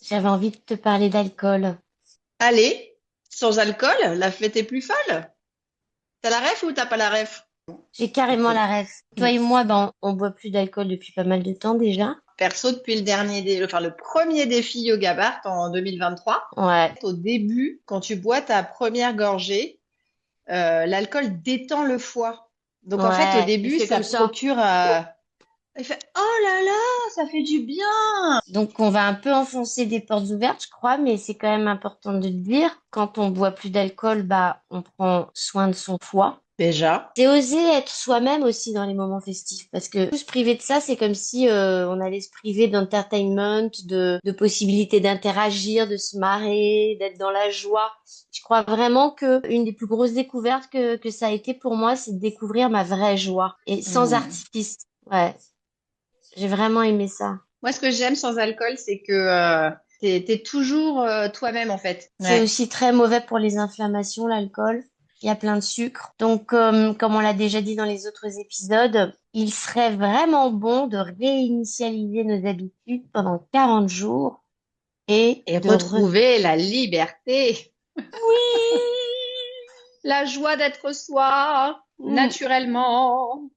J'avais envie de te parler d'alcool. Allez, sans alcool, la fête est plus folle. T'as la ref ou t'as pas la ref? J'ai carrément la ref. Toi et moi, ben, on boit plus d'alcool depuis pas mal de temps déjà. Perso, depuis le premier défi Yoga Bar en 2023, Ouais, au début, quand tu bois ta première gorgée, l'alcool détend le foie. Donc en fait, au ouais, il début, fait ça comme ça. procure. Il fait oh là là, ça fait du bien. Donc on va un peu enfoncer des portes ouvertes, je crois, mais c'est quand même important de le dire. Quand on boit plus d'alcool, bah, on prend soin de son foie. Déjà. C'est oser être soi-même aussi dans les moments festifs, parce que se priver de ça, c'est comme si on allait se priver d'entertainment, de possibilités d'interagir, de se marrer, d'être dans la joie. Je crois vraiment que une des plus grosses découvertes que ça a été pour moi, c'est de découvrir ma vraie joie et sans Hmm. artifice. Ouais, j'ai vraiment aimé ça. Moi, ce que j'aime sans alcool, c'est que t'es toujours toi-même en fait. C'est Ouais. aussi très mauvais pour les inflammations, l'alcool. Il y a plein de sucre. Donc, comme on l'a déjà dit dans les autres épisodes, il serait vraiment bon de réinitialiser nos habitudes pendant 40 jours et Et de re... retrouver la liberté. Oui! La joie d'être soi, Mm. naturellement.